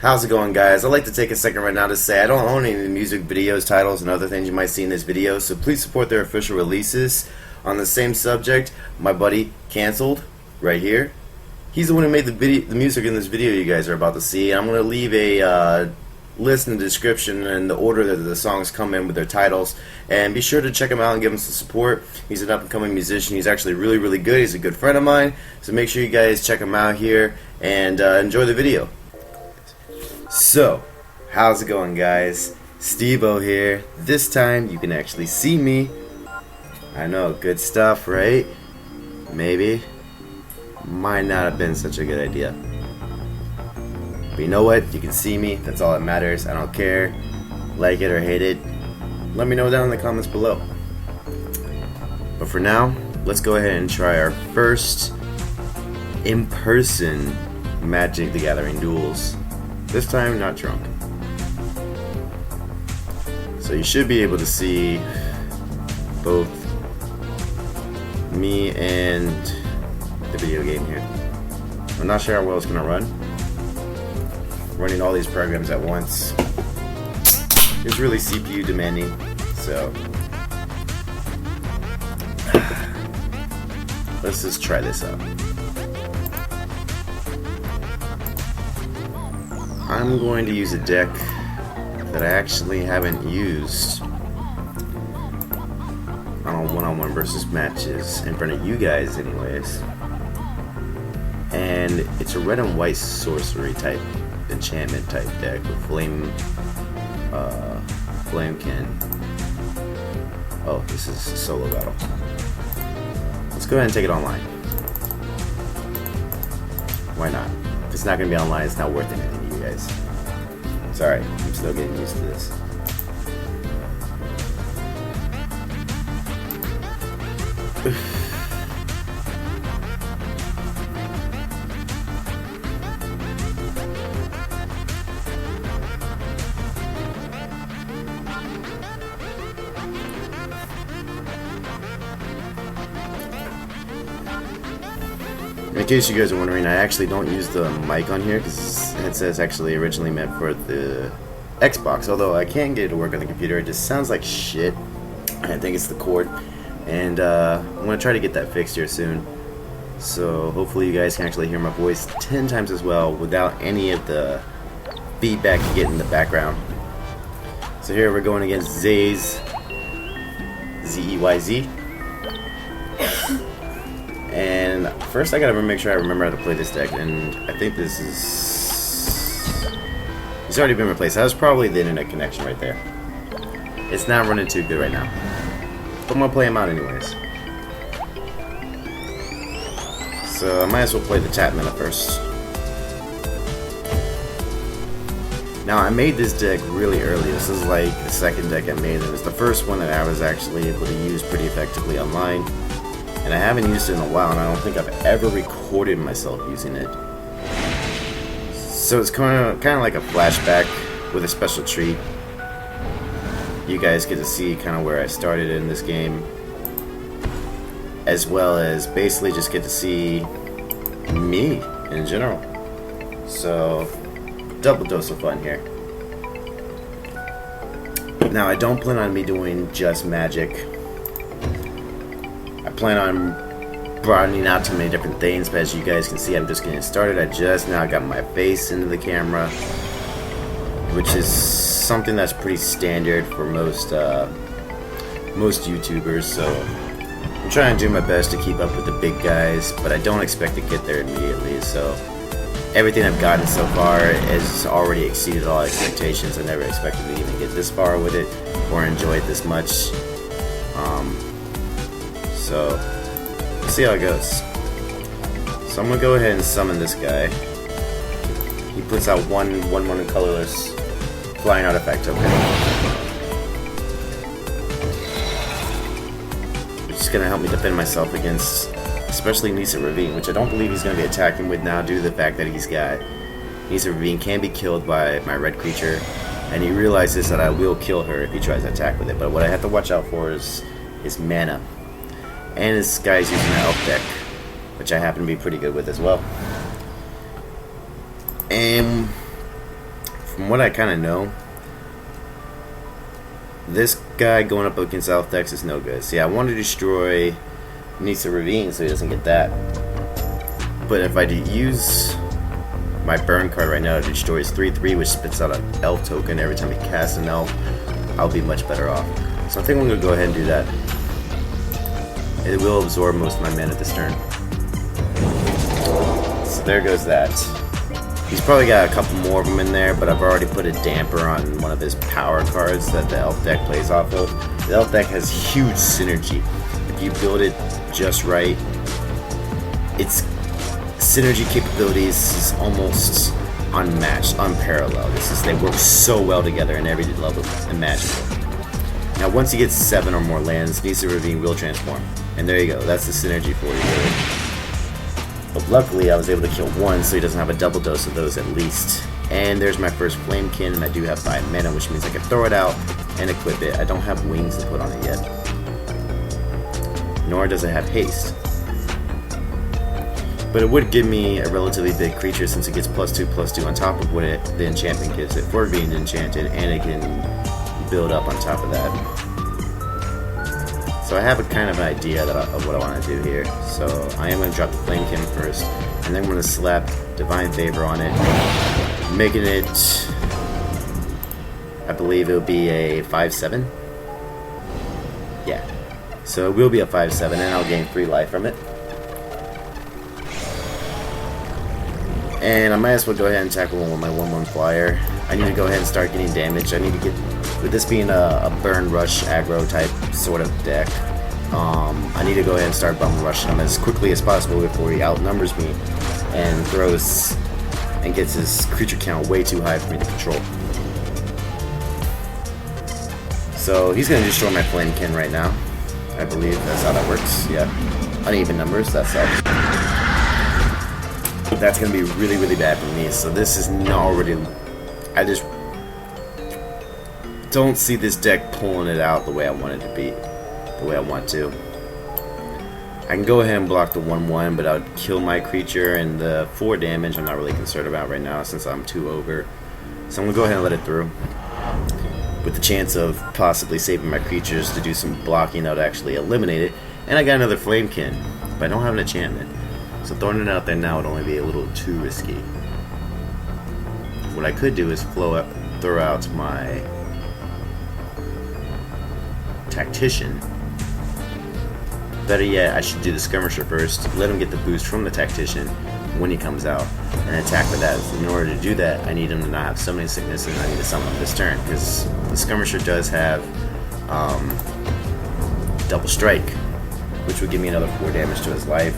How's it going, guys? I'd like to take a second right now to say I don't own any music videos, titles, and other things you might see in this video, so please support their official releases. On the same subject, my buddy Cancelled, right here. He's the one who made the music in this video you guys are about to see. I'm going to leave a list in the description and the order that the songs come in with their titles, and be sure to check him out and give him some support. He's an up-and-coming musician. He's actually really good. He's a good friend of mine, so make sure you guys check him out here and enjoy the video. So, how's it going, guys? Stevo here. This time you can actually see me. I know, good stuff, right? Maybe. Might not have been such a good idea. But you know what? You can see me. That's all that matters. I don't care. Like it or hate it. Let me know down in the comments below. But for now, let's go ahead and try our first in-person Magic the Gathering duels. This time, not drunk. So you should be able to see both me and the video game here. I'm not sure how well it's going to run. Running all these programs at once is really CPU demanding, so let's just try this out. I'm going to use a deck that I actually haven't used on one-on-one versus matches in front of you guys anyways. And it's a red and white sorcery type enchantment type deck with Flamekin. Oh, this is a solo battle. Let's go ahead and take it online. Why not? If it's not going to be online, it's not worth anything to you guys. Sorry, I'm still getting used to this. In case you guys are wondering, I actually don't use the mic on here because this headset is actually originally meant for the Xbox. Although I can get it to work on the computer, it just sounds like shit. I think it's the cord, and I'm gonna try to get that fixed here soon. So hopefully you guys can actually hear my voice 10 times as well without any of the feedback you get in the background. So here we're going against Zeyz, Z-E-Y-Z. And first I gotta make sure I remember how to play this deck, and I think this is... It's already been replaced. That was probably the internet connection right there. It's not running too good right now. But I'm gonna play him out anyways. So I might as well play the chat meta first. Now I made this deck really early. This is like the second deck I made. It was the first one that I was actually able to use pretty effectively online. And I haven't used it in a while, and I don't think I've ever recorded myself using it. So it's kind of like a flashback with a special treat. You guys get to see kind of where I started in this game, as well as basically just get to see me in general. So double dose of fun here. Now I don't plan on me doing just Magic. I plan on broadening out to many different things, but as you guys can see, I'm just getting started. I just now got my face into the camera, which is something that's pretty standard for most YouTubers. So I'm trying to do my best to keep up with the big guys, but I don't expect to get there immediately. So everything I've gotten so far has already exceeded all expectations. I never expected to even get this far with it or enjoy it this much. So, let's see how it goes. So I'm gonna go ahead and summon this guy. He puts out one colorless flying artifact token. Which is gonna help me defend myself against, especially Nisa Ravine, which I don't believe he's gonna be attacking with now due to the fact that he's got Nisa Ravine can be killed by my red creature, and he realizes that I will kill her if he tries to attack with it. But what I have to watch out for is his mana. And this guy's using an elf deck, which I happen to be pretty good with as well. And from what I kind of know, this guy going up against Elf decks is no good. See, I want to destroy Nisa Ravine so he doesn't get that. But if I use my burn card right now, it destroys 3/3, which spits out an elf token every time he casts an elf, I'll be much better off. So I think I'm going to go ahead and do that. It will absorb most of my mana this turn. So there goes that. He's probably got a couple more of them in there, but I've already put a damper on one of his power cards that the elf deck plays off of. The elf deck has huge synergy. If you build it just right, its synergy capabilities is almost unmatched, unparalleled. They work so well together in every level imaginable. Now once he gets 7 or more lands, Nisa Ravine will transform. And there you go, that's the synergy for you really. But luckily I was able to kill one, so he doesn't have a double dose of those at least. And there's my first Flamekin, and I do have 5 mana, which means I can throw it out and equip it. I don't have wings to put on it yet. Nor does it have haste. But it would give me a relatively big creature since it gets +2/+2 on top of what the enchantment gives it for being enchanted, and it can build up on top of that. So I have a kind of an idea of what I want to do here. So I am going to drop the Flamekin first, and then I'm going to slap Divine Favor on it, making it, I believe it'll be a 5/7. Yeah. So it will be a 5/7, and I'll gain 3 life from it. And I might as well go ahead and tackle one with my 1/1 flyer. I need to go ahead and start getting damage. I need to get, with this being a burn rush aggro type sort of deck, I need to go ahead and start bum rushing him as quickly as possible before he outnumbers me and throws and gets his creature count way too high for me to control. So he's going to destroy my Flamekin right now. I believe that's how that works. Yeah, uneven numbers, that sucks. That's going to be really, really bad for me. So this is not already... I just don't see this deck pulling it out the way I want it to be. The way I want to. I can go ahead and block the 1/1, but I would kill my creature, and the 4 damage I'm not really concerned about right now since I'm 2 over. So I'm going to go ahead and let it through, with the chance of possibly saving my creatures to do some blocking that would actually eliminate it. And I got another Flamekin, but I don't have an enchantment. So throwing it out there now would only be a little too risky. What I could do is throw out my Tactician. Better yet, I should do the Skirmisher first, let him get the boost from the Tactician when he comes out, and attack with that. In order to do that, I need him to not have Summoning Sickness, and I need to summon him this turn, because the Skirmisher does have Double Strike, which would give me another 4 damage to his life.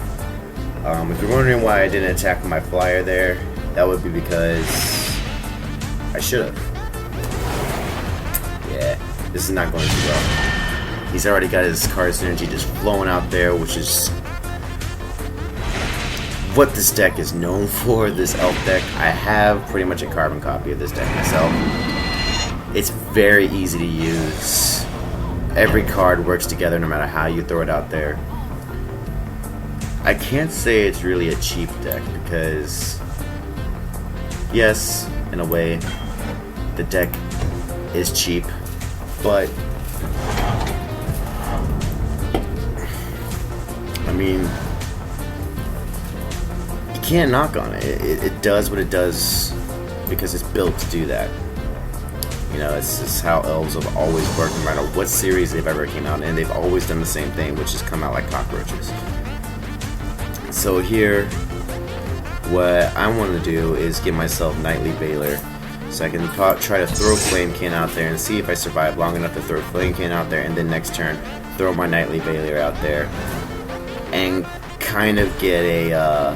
If you're wondering why I didn't attack with my flyer there, that would be because I should have. Yeah, this is not going too well. He's already got his card synergy just flowing out there, which is what this deck is known for, this elf deck. I have pretty much a carbon copy of this deck myself. It's very easy to use. Every card works together no matter how you throw it out there. I can't say it's really a cheap deck because, yes, in a way, the deck is cheap, but I mean, you can't knock on it. It does what it does because it's built to do that. You know, it's just how elves have always worked, no matter what series they've ever came out in. They've always done the same thing, which is come out like cockroaches. So here, what I want to do is give myself Nightly Veiler, so I can try to throw Flamekin out there and see if I survive long enough to throw Flamekin out there, and then next turn throw my Nightly Veiler out there, and kind of get a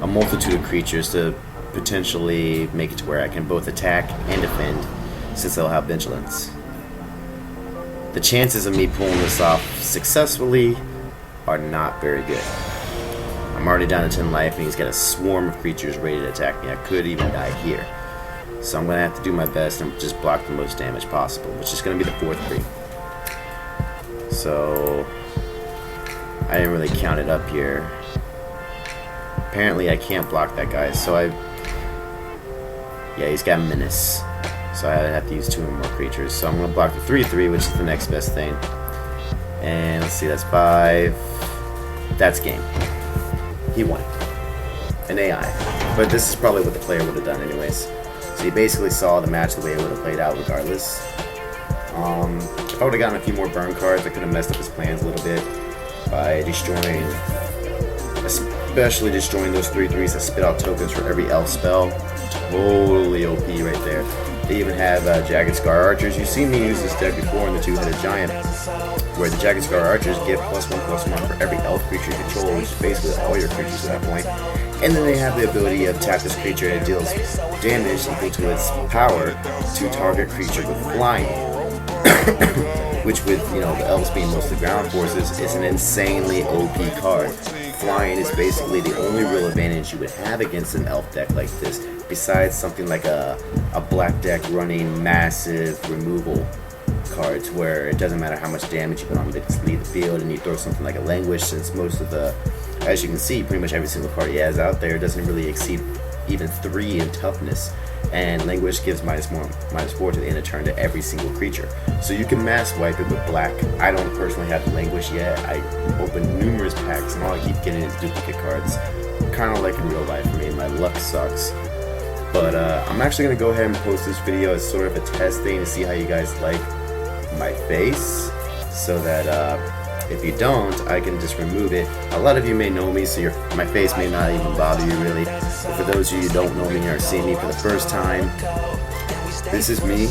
multitude of creatures to potentially make it to where I can both attack and defend, since they'll have Vigilance. The chances of me pulling this off successfully are not very good. I'm already down to 10 life, and he's got a swarm of creatures ready to attack me. I could even die here. So I'm going to have to do my best and just block the most damage possible, which is going to be the 4th creep. So I didn't really count it up here. Apparently I can't block that guy, so Yeah, he's got menace. So I have to use 2 or more creatures. So I'm going to block the 3/3, which is the next best thing. And let's see, that's 5. That's game. He won. An AI. But this is probably what the player would have done anyways. So you basically saw the match the way it would have played out regardless. If I would have gotten a few more burn cards, I could have messed up his plans a little bit by destroying, especially destroying those 3/3s that spit out tokens for every elf spell. Totally OP right there. They even have Jagged Scar Archers. You've seen me use this deck before in the 2-headed giant, where the Jagged Scar Archers get +1/+1 for every elf creature you control, which is basically all your creatures at that point. And then they have the ability of tap this creature and it deals damage equal to its power to target creature with flying. Which with, you know, the elves being mostly ground forces, is an insanely OP card. Flying is basically the only real advantage you would have against an elf deck like this, besides something like a black deck running massive removal cards where it doesn't matter how much damage you put on, they just leave the field, and you throw something like a Languish, since most of the, as you can see, pretty much every single card he has out there doesn't really exceed even 3 in toughness, and Languish gives -4 to the end of turn to every single creature. So you can mass wipe it with black. I don't personally have Languish yet. I opened numerous packs and all I keep getting is duplicate cards. Kind of like in real life for me, my luck sucks. But I'm actually going to go ahead and post this video as sort of a test thing to see how you guys like my face, so that if you don't, I can just remove it. A lot of you may know me, so my face may not even bother you really. But for those of you who don't know me or see me for the first time, this is me.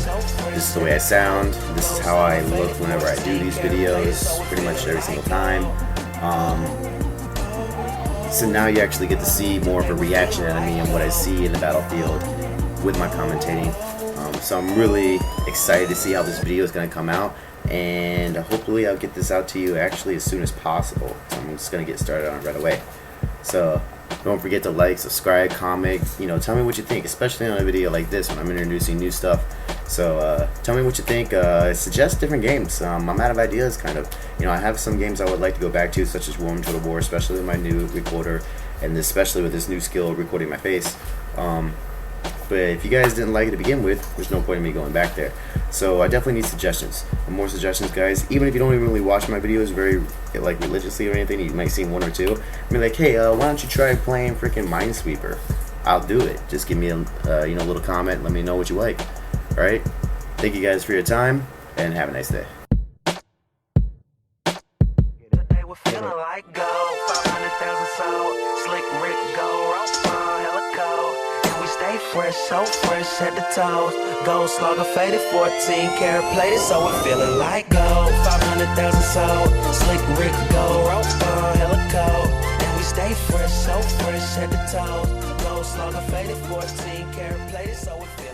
This is the way I sound. This is how I look whenever I do these videos, pretty much every single time. So now you actually get to see more of a reaction out of me and what I see in the battlefield with my commentating. So I'm really excited to see how this video is going to come out, and hopefully I'll get this out to you actually as soon as possible. So I'm just going to get started on it right away. So don't forget to like, subscribe, comment, you know, tell me what you think, especially on a video like this when I'm introducing new stuff. So tell me what you think, suggest different games. I'm out of ideas kind of. You know, I have some games I would like to go back to, such as Warm Total War, especially with my new recorder, and especially with this new skill of recording my face. But if you guys didn't like it to begin with, there's no point in me going back there. So I definitely need suggestions. And more suggestions, guys. Even if you don't even really watch my videos very like religiously or anything, you might see 1 or 2. I mean, like, hey, why don't you try playing freaking Minesweeper? I'll do it. Just give me a you know, little comment. Let me know what you like. All right. Thank you guys for your time, and have a nice day. Today we're feeling like gold, 500,000 sold, slick Rick gold, rope on, hella cold. We stay fresh, so fresh at the toes. Gold slugger faded, 14 karat plated, so we're feeling like gold. 500,000 sold, slick Rick gold, rope on, hella cold. And we stay fresh, so fresh at the toes. Gold slugger faded, 14 karat plated, so we're feeling